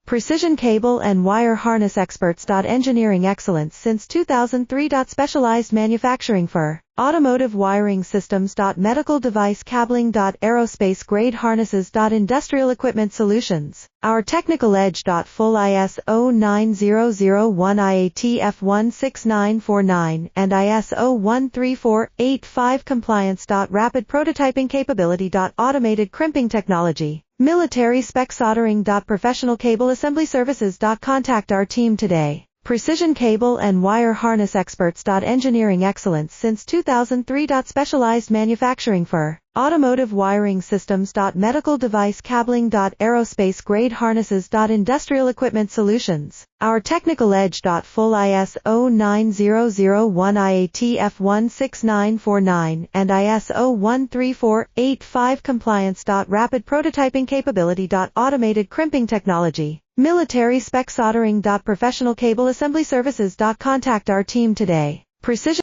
Precision cable and wire harness experts. Engineering excellence since 2003. Specialized manufacturing for automotive wiring systems. Medical device cabling. Aerospace grade harnesses. Industrial equipment solutions. Our technical edge. Full ISO9001 IATF 16949 and ISO13485 compliance. Rapid prototyping capability. Automated crimping technology. Military spec soldering. Professional cable assembly services. Contact our team today. Precision cable and wire harness experts. Engineering excellence since 2003. Specialized manufacturing for automotive wiring systems. Medical device cabling. Aerospace grade harnesses. Industrial equipment solutions. Our technical edge. Full ISO9001 IATF 16949 and ISO13485 compliance. Rapid prototyping capability. Automated crimping technology. Military spec soldering. Professional cable assembly services. Contact our team today. Precision